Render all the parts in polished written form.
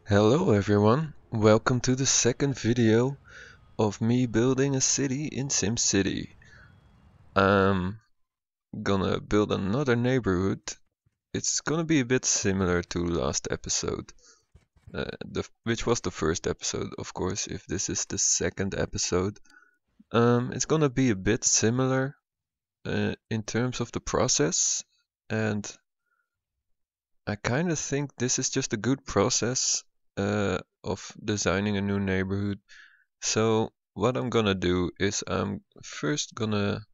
Hello everyone, welcome to the second video of me building a city in SimCity. I'm gonna build another neighborhood. It's gonna be a bit similar to last episode, which was the first episode, of course, if this is the second episode. It's gonna be a bit similar in terms of the process, and I kind of think this is just a good process of designing a new neighborhood. So what I'm gonna do is I'm first gonna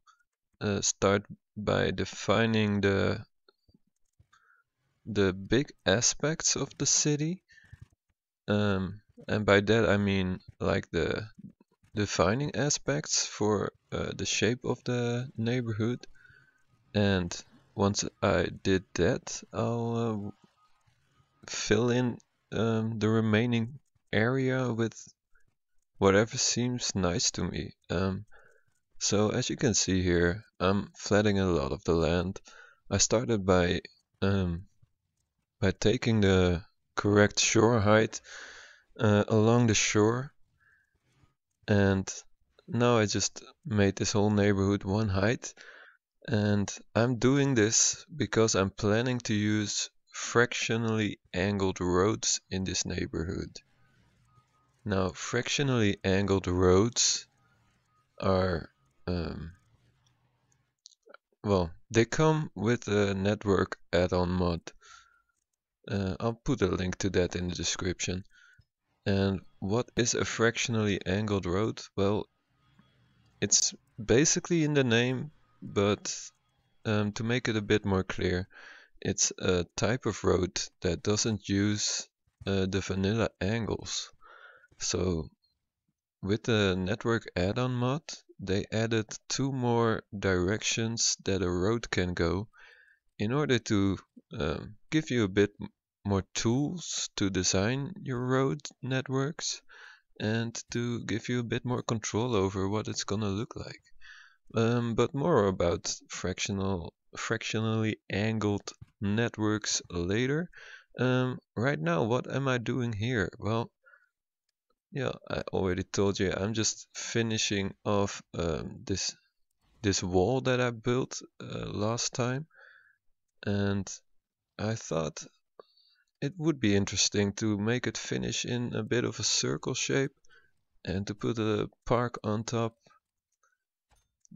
start by defining the big aspects of the city, and by that I mean like the defining aspects for the shape of the neighborhood. And once I did that, I'll fill in the remaining area with whatever seems nice to me. So as you can see here, I'm flattening a lot of the land. I started um, by taking the correct shore height along the shore, and now I just made this whole neighborhood one height. And I'm doing this because I'm planning to use fractionally angled roads in this neighborhood. Now, fractionally angled roads are um, well, they come with a network add-on mod. I'll put a link to that in the description. And what is a fractionally angled road? Well, it's basically in the name, but to make it a bit more clear, it's a type of road that doesn't use the vanilla angles. So with the network add-on mod, they added two more directions that a road can go in order to give you a bit more tools to design your road networks and to give you a bit more control over what it's gonna look like. But more about fractionally angled networks later. Right now, what am I doing here? Well, yeah, I already told you I'm just finishing off this wall that I built last time, and I thought it would be interesting to make it finish in a bit of a circle shape and to put a park on top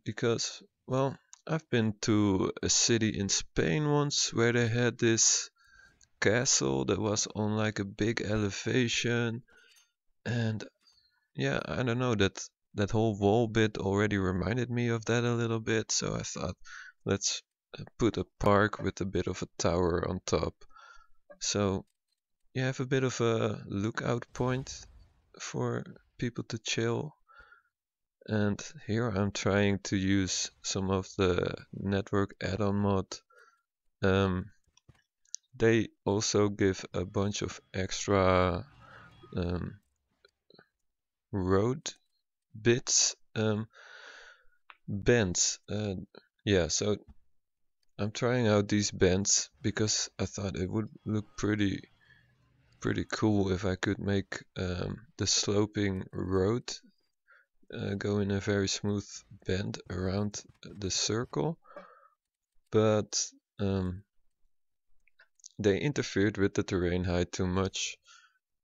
because, well, I've been to a city in Spain once where they had this castle that was on like a big elevation, and yeah, I don't know, that whole wall bit already reminded me of that a little bit, so I thought let's put a park with a bit of a tower on top. So you have a bit of a lookout point for people to chill. And here I'm trying to use some of the network add-on mod. Um, they also give a bunch of extra um, road bits, bends. Yeah, so I'm trying out these bends because I thought it would look pretty cool if I could make the sloping road go in a very smooth bend around the circle, but they interfered with the terrain height too much.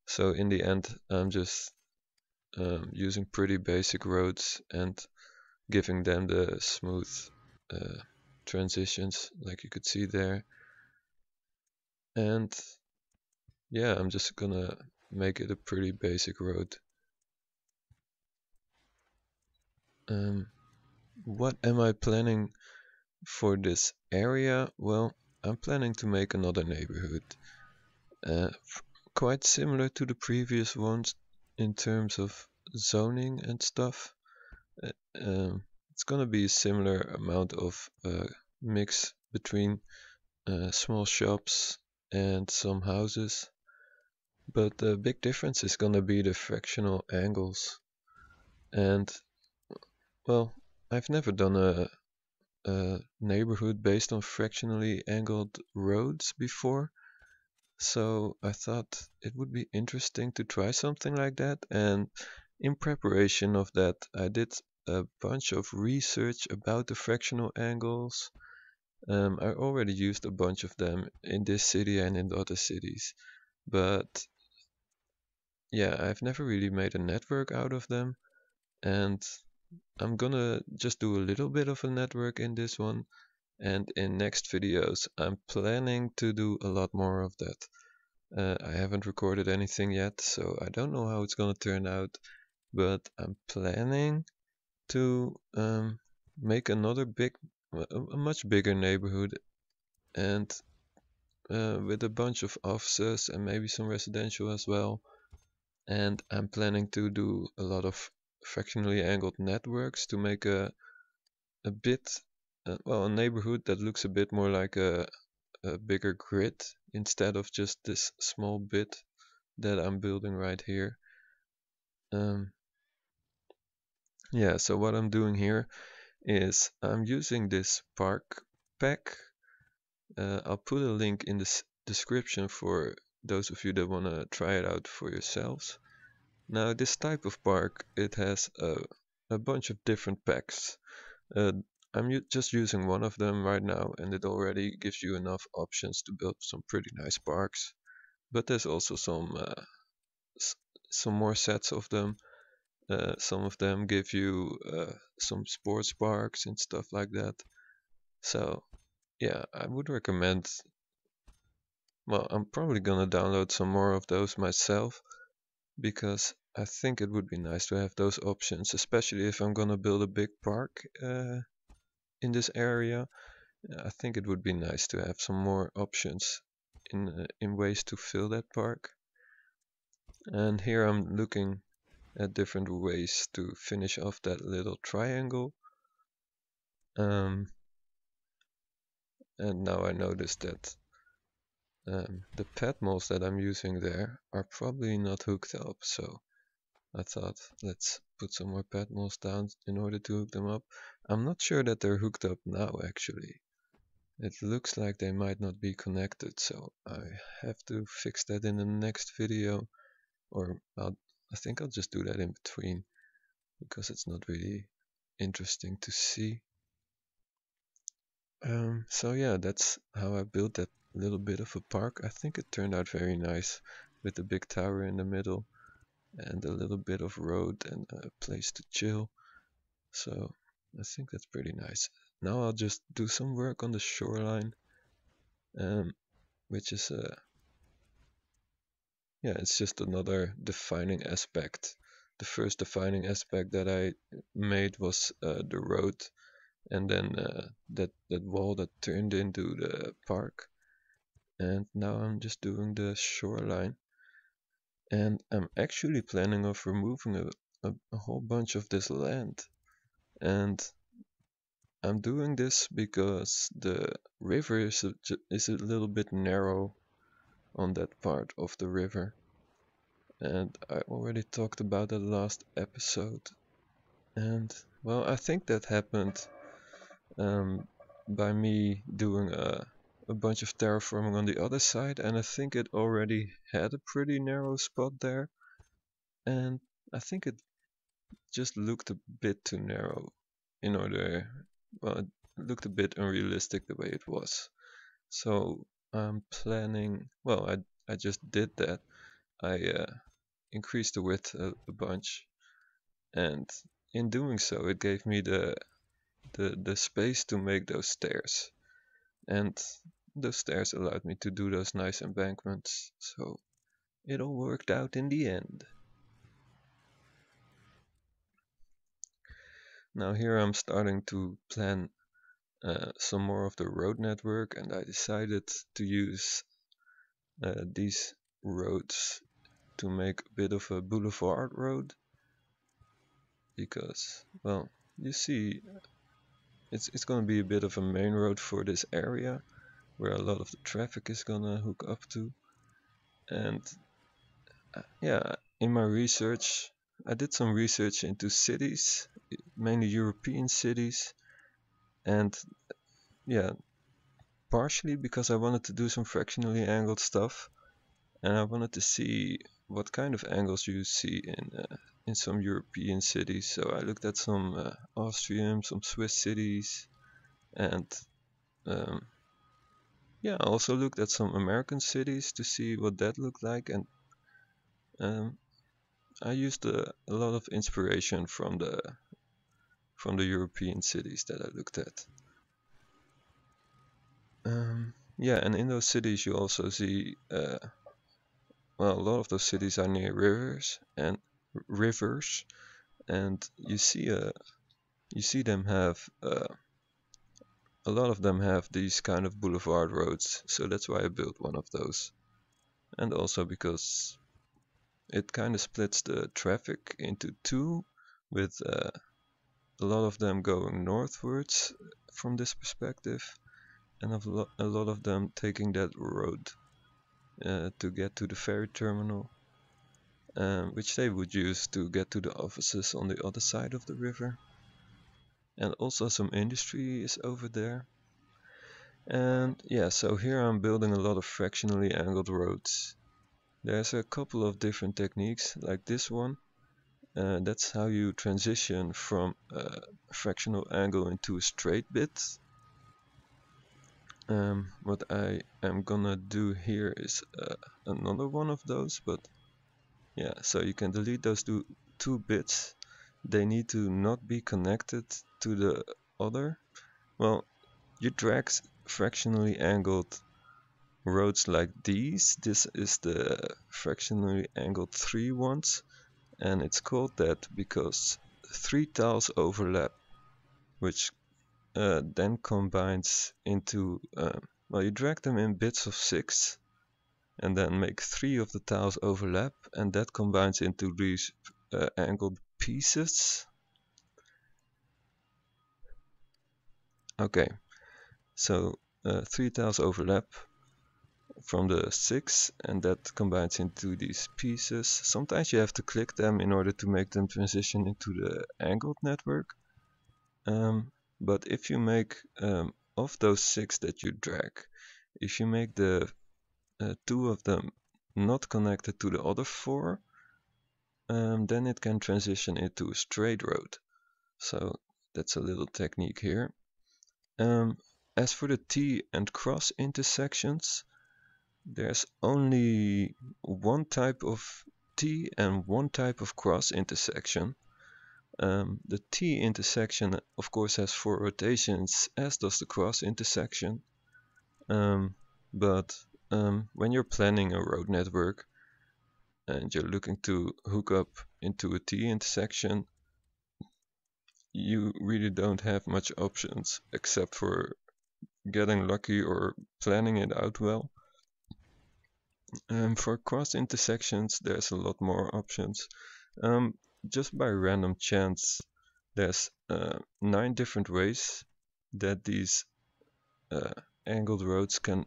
So in the end, I'm just using pretty basic roads and giving them the smooth uh, transitions, like you could see there. And yeah, I'm just gonna make it a pretty basic road. Um, what am I planning for this area? Well, I'm planning to make another neighborhood. Uh, Quite similar to the previous ones in terms of zoning and stuff. Uh, it's gonna be a similar amount of mix between small shops and some houses, but the big difference is gonna be the fractional angles. And well, I've never done a neighborhood based on fractionally angled roads before, So I thought it would be interesting to try something like that, and in preparation of that, I did a bunch of research about the fractional angles. I already used a bunch of them in this city and in the other cities, but yeah, I've never really made a network out of them, and I'm gonna just do a little bit of a network in this one, and in next videos, I'm planning to do a lot more of that. I haven't recorded anything yet, so I don't know how it's gonna turn out, but I'm planning to make another a much bigger neighborhood, and with a bunch of offices and maybe some residential as well. And I'm planning to do a lot of fractionally angled networks to make a bit, well, a neighborhood that looks a bit more like a bigger grid instead of just this small bit that I'm building right here. Um, yeah, so what I'm doing here is I'm using this park pack. I'll put a link in the description for those of you that want to try it out for yourselves. Now, this type of park, it has a bunch of different packs. Uh, I'm just using one of them right now, and it already gives you enough options to build some pretty nice parks. But there's also some more sets of them. Some of them give you some sports parks and stuff like that. So yeah, I would recommend. Well, I'm probably gonna download some more of those myself because I think it would be nice to have those options, especially if I'm gonna build a big park in this area. I think it would be nice to have some more options in ways to fill that park. And here I'm looking at different ways to finish off that little triangle. Um, and now I noticed that the pad moles that I'm using there are probably not hooked up, so I thought let's put some more pad moles down in order to hook them up. I'm not sure that they're hooked up now actually. It looks like they might not be connected, so I have to fix that in the next video, or I think I'll just do that in between because it's not really interesting to see. So yeah, that's how I built that little bit of a park. I think it turned out very nice with the big tower in the middle and a little bit of road and a place to chill. So I think that's pretty nice. Now I'll just do some work on the shoreline, which is yeah, it's just another defining aspect. The first defining aspect that I made was the road, and then that wall that turned into the park. And now I'm just doing the shoreline, and I'm actually planning of removing a whole bunch of this land. And I'm doing this because the river is a little bit narrow on that part of the river. And I already talked about that last episode. And well, I think that happened um, by me doing a bunch of terraforming on the other side, and I think it already had a pretty narrow spot there. And I think it just looked a bit too narrow in order, well, it looked a bit unrealistic the way it was. So I'm planning, well, I just did that. I increased the width a bunch, and in doing so, it gave me the space to make those stairs. And those stairs allowed me to do those nice embankments, so it all worked out in the end. Now here I'm starting to plan some more of the road network, and I decided to use these roads to make a bit of a boulevard road because, well, you see, it's going to be a bit of a main road for this area where a lot of the traffic is going to hook up to. And yeah, in my research, I did some research into cities, mainly European cities, and yeah, partially because I wanted to do some fractionally angled stuff, and I wanted to see what kind of angles you see in some European cities. So I looked at some Austrian, some Swiss cities, and um, yeah, I also looked at some American cities to see what that looked like, and um, I used a lot of inspiration from the European cities that I looked at. Yeah, and in those cities you also see, well, a lot of those cities are near rivers, and you see them have a lot of them have these kind of boulevard roads. So that's why I built one of those, and also because it kind of splits the traffic into two, with a lot of them going northwards from this perspective, and a lot of them taking that road to get to the ferry terminal, which they would use to get to the offices on the other side of the river. And also some industry is over there. And yeah, so here I'm building a lot of fractionally angled roads. There's a couple of different techniques, like this one. That's how you transition from a fractional angle into a straight bit. What I am gonna do here is another one of those, but yeah, so you can delete those two bits. They need to not be connected to the other. Well, you drag fractionally angled roads like these. This is the fractionally angled 3 ones, and it's called that because 3 tiles overlap, which then combines into, well, you drag them in bits of 6, and then make 3 of the tiles overlap, and that combines into these angled pieces. Okay, so 3 tiles overlap from the 6, and that combines into these pieces. Sometimes you have to click them in order to make them transition into the angled network. But if you make of those 6 that you drag, if you make the 2 of them not connected to the other 4, then it can transition into a straight road. So that's a little technique here. As for the T and cross intersections, there's only one type of T and one type of cross intersection. The T intersection, of course, has 4 rotations, as does the cross intersection. But when you're planning a road network and you're looking to hook up into a T intersection, you really don't have much options except for getting lucky or planning it out well. For cross intersections, there's a lot more options. Just by random chance, there's 9 different ways that these angled roads can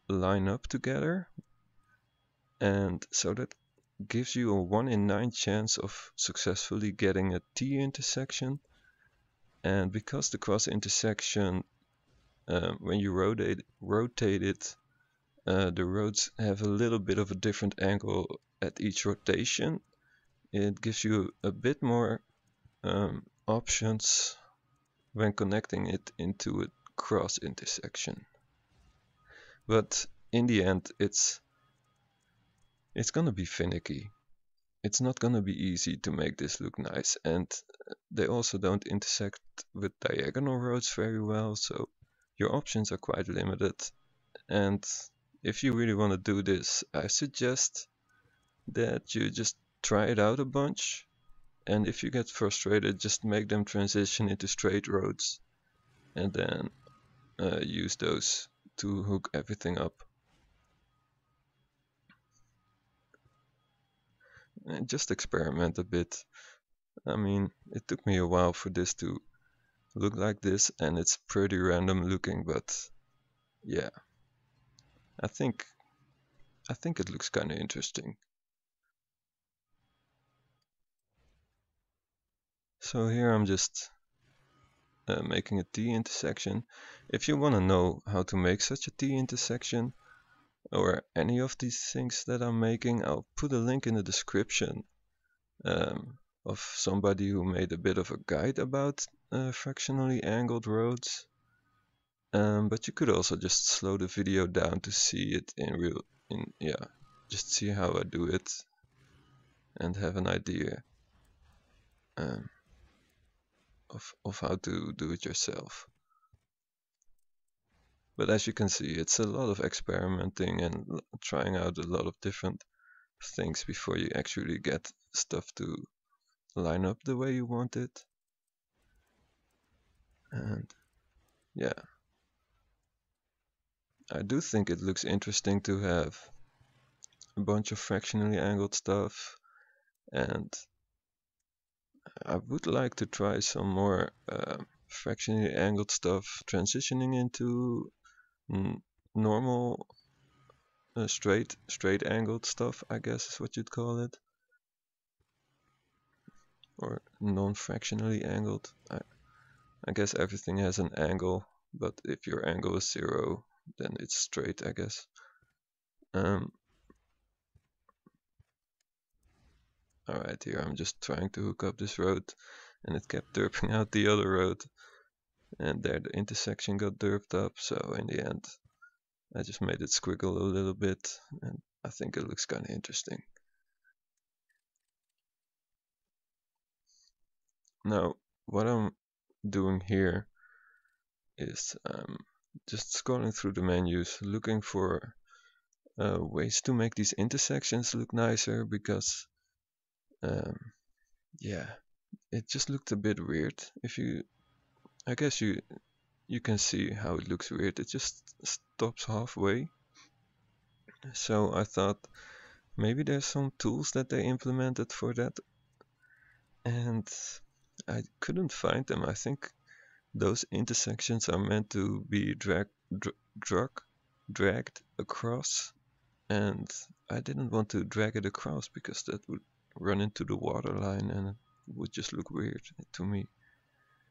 line up together, and so that gives you a 1 in 9 chance of successfully getting a T intersection. And because the cross intersection, when you rotate it, the roads have a little bit of a different angle at each rotation. It gives you a bit more options when connecting it into a cross intersection. But in the end, it's gonna be finicky. It's not gonna be easy to make this look nice, and they also don't intersect with diagonal roads very well, so your options are quite limited. And if you really want to do this, I suggest that you just try it out a bunch, and if you get frustrated, just make them transition into straight roads, and then use those to hook everything up. And just experiment a bit. I mean, it took me a while for this to look like this, and it's pretty random looking, but yeah, I think it looks kind of interesting. So here I'm just making a T intersection. If you want to know how to make such a T intersection, or any of these things that I'm making, I'll put a link in the description of somebody who made a bit of a guide about fractionally angled roads. But you could also just slow the video down to see it just see how I do it and have an idea um, of how to do it yourself. But as you can see, it's a lot of experimenting and trying out a lot of different things before you actually get stuff to line up the way you want it. And yeah, I do think it looks interesting to have a bunch of fractionally angled stuff, and I would like to try some more fractionally angled stuff transitioning into normal straight angled stuff, I guess is what you'd call it, or non-fractionally angled. I guess everything has an angle, but if your angle is 0, then it's straight, I guess. Alright, here I'm just trying to hook up this road, and it kept derping out the other road, and there the intersection got derped up, so in the end I just made it squiggle a little bit, and I think it looks kinda interesting. Now, what I'm doing here is just scrolling through the menus, looking for ways to make these intersections look nicer, because yeah, it just looked a bit weird. I guess you can see how it looks weird. It just stops halfway. So I thought maybe there's some tools that they implemented for that, and I couldn't find them. I think those intersections are meant to be dragged across, and I didn't want to drag it across because that would run into the water line and it would just look weird to me.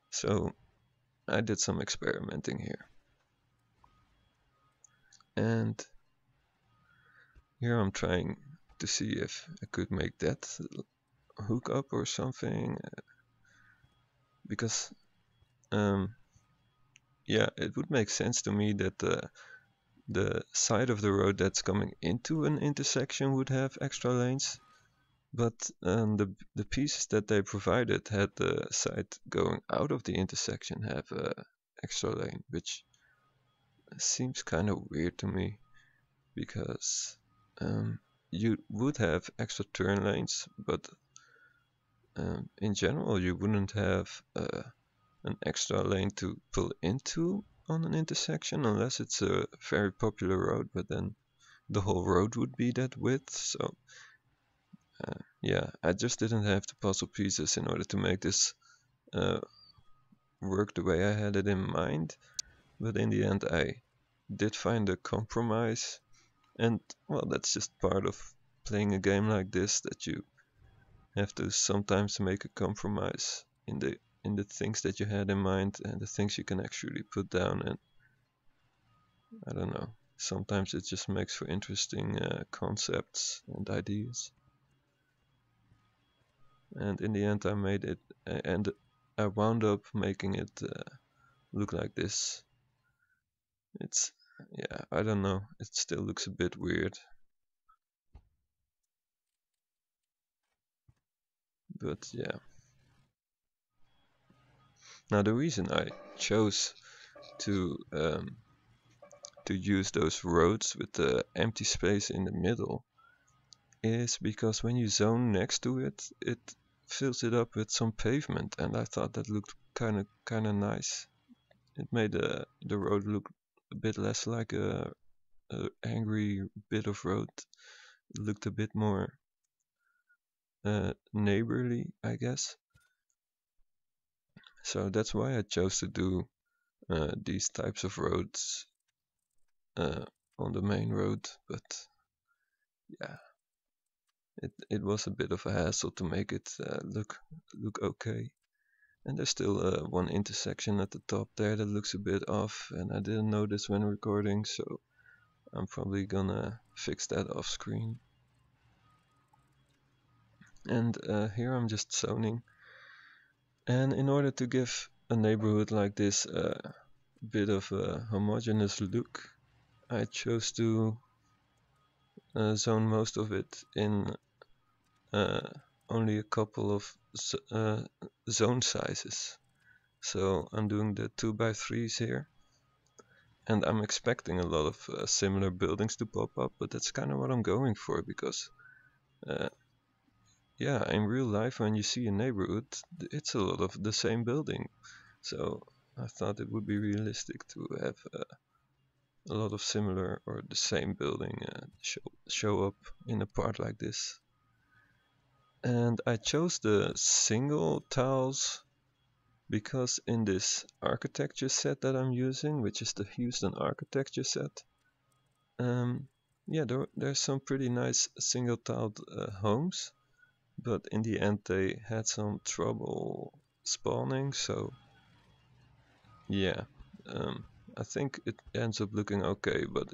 So I did some experimenting here. And here I'm trying to see if I could make that hook up or something, because yeah, it would make sense to me that the side of the road that's coming into an intersection would have extra lanes, but the pieces that they provided had the side going out of the intersection have a extra lane, which seems kind of weird to me, because you would have extra turn lanes, but in general you wouldn't have an extra lane to pull into on an intersection unless it's a very popular road, but then the whole road would be that width. So yeah, I just didn't have the puzzle pieces in order to make this work the way I had it in mind, but in the end I did find a compromise, and well, that's just part of playing a game like this, that you have to sometimes make a compromise in the things that you had in mind and the things you can actually put down. And I don't know, sometimes it just makes for interesting concepts and ideas. And in the end I made it, and I wound up making it look like this. It's, yeah, I don't know, it still looks a bit weird, but yeah. Now the reason I chose to use those roads with the empty space in the middle is because when you zone next to it, it fills it up with some pavement, and I thought that looked kind of nice. It made the road look a bit less like a angry bit of road. It looked a bit more neighborly, I guess. So that's why I chose to do these types of roads on the main road. But yeah, it was a bit of a hassle to make it look okay. And there's still one intersection at the top there that looks a bit off, and I didn't notice when recording, so I'm probably gonna fix that off screen. And here I'm just zoning. And in order to give a neighborhood like this a bit of a homogeneous look, I chose to zone most of it in only a couple of zone sizes. So I'm doing the 2x3s here, and I'm expecting a lot of similar buildings to pop up, but that's kind of what I'm going for, because yeah, in real life when you see a neighborhood, it's a lot of the same building. So I thought it would be realistic to have a lot of similar or the same building show up in a part like this. And I chose the single tiles because in this architecture set that I'm using, which is the Houston architecture set, yeah, there's some pretty nice single tiled homes, but in the end they had some trouble spawning, so yeah, I think it ends up looking okay, but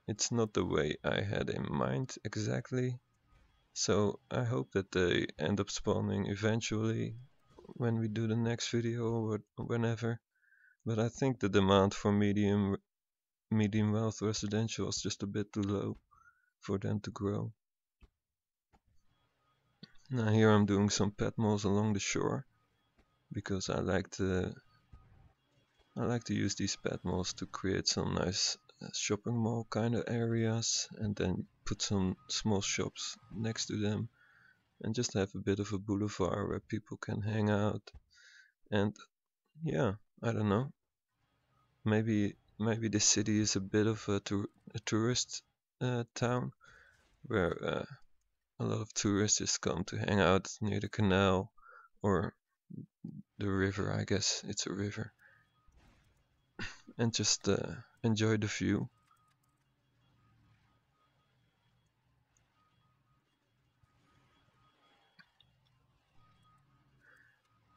it's not the way I had in mind exactly. So I hope that they end up spawning eventually when we do the next video or whenever. But I think the demand for medium wealth residential is just a bit too low for them to grow. Now here I'm doing some pet malls along the shore because I like to use these pet malls to create some nice shopping mall kind of areas, and then put some small shops next to them and just have a bit of a boulevard where people can hang out. And yeah, I don't know, maybe this city is a bit of a tourist town where a lot of tourists come to hang out near the canal or the river. I guess it's a river, and just enjoy the view.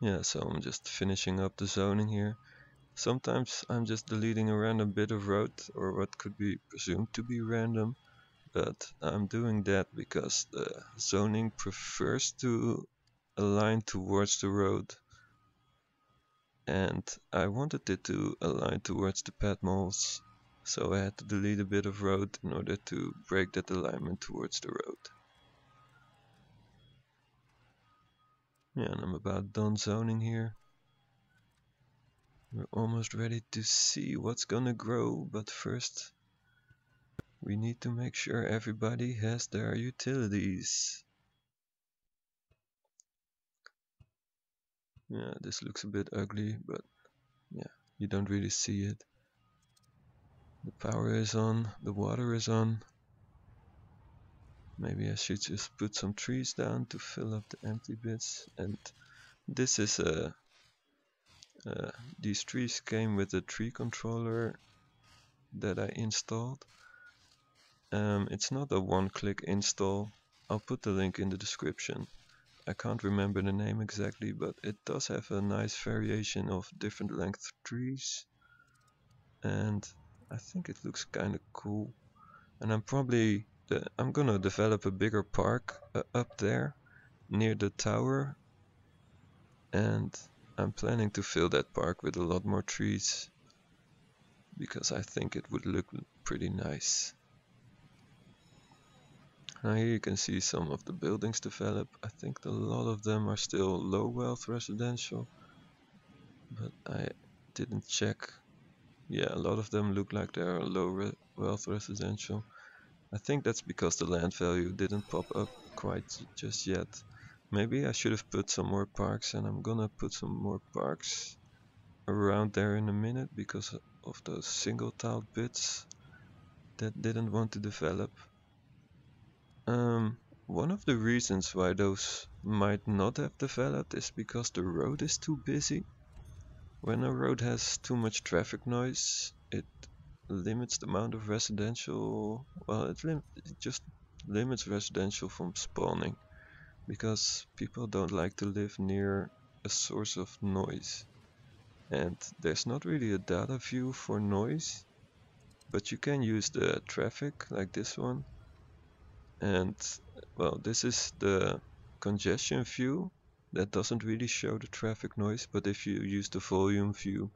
Yeah, so I'm just finishing up the zoning here. Sometimes I'm just deleting a random bit of road, or what could be presumed to be random, but I'm doing that because the zoning prefers to align towards the road, and I wanted it to align towards the pet malls, so I had to delete a bit of road in order to break that alignment towards the road. Yeah, and I'm about done zoning here. We're almost ready to see what's gonna grow, but first we need to make sure everybody has their utilities. Yeah, this looks a bit ugly, but yeah, you don't really see it. The power is on, the water is on. Maybe I should just put some trees down to fill up the empty bits. And this is these trees came with a tree controller that I installed. It's not a one-click install. I'll put the link in the description. I can't remember the name exactly, but it does have a nice variation of different length trees, and I think it looks kinda cool. And I'm gonna develop a bigger park up there near the tower, and I'm planning to fill that park with a lot more trees because I think it would look pretty nice. Now here you can see some of the buildings develop. I think a lot of them are still low wealth residential, but I didn't check. Yeah, a lot of them look like they are low wealth residential. I think that's because the land value didn't pop up quite just yet. Maybe I should have put some more parks, and I'm gonna put some more parks around there in a minute because of those single tiled bits that didn't want to develop. One of the reasons why those might not have developed is because the road is too busy. When a road has too much traffic noise, it limits the amount of residential, well, it just limits residential from spawning, because people don't like to live near a source of noise. And there's not really a data view for noise, but you can use the traffic like this one. And well, this is the congestion view that doesn't really show the traffic noise, but if you use the volume view,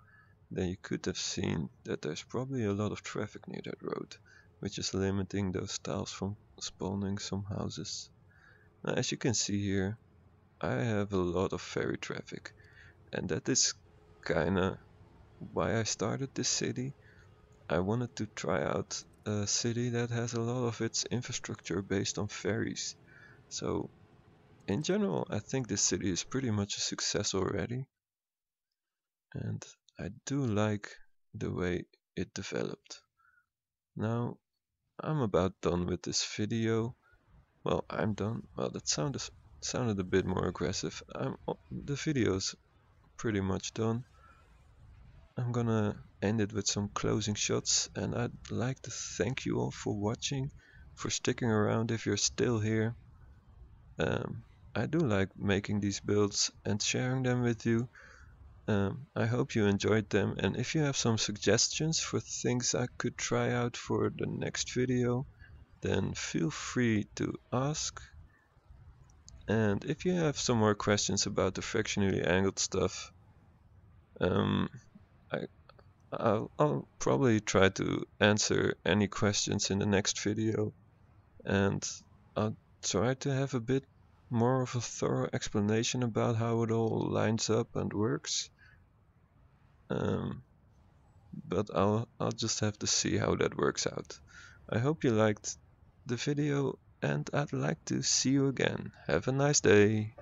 then you could have seen that there's probably a lot of traffic near that road, which is limiting those tiles from spawning some houses. Now, as you can see here, I have a lot of ferry traffic, and that is kinda why I started this city. I wanted to try out a city that has a lot of its infrastructure based on ferries. So in general, I think this city is pretty much a success already, and I do like the way it developed. Now, I'm about done with this video. Well, I'm done. Well, that sounded a bit more aggressive. The video's pretty much done. I'm gonna end it with some closing shots, and I'd like to thank you all for watching, for sticking around if you're still here. I do like making these builds and sharing them with you. I hope you enjoyed them, and if you have some suggestions for things I could try out for the next video, then feel free to ask. And if you have some more questions about the fractionally angled stuff, um, I, I'll probably try to answer any questions in the next video, and I'll try to have a bit more of a thorough explanation about how it all lines up and works. Um, but I'll just have to see how that works out. I hope you liked the video, and I'd like to see you again. Have a nice day.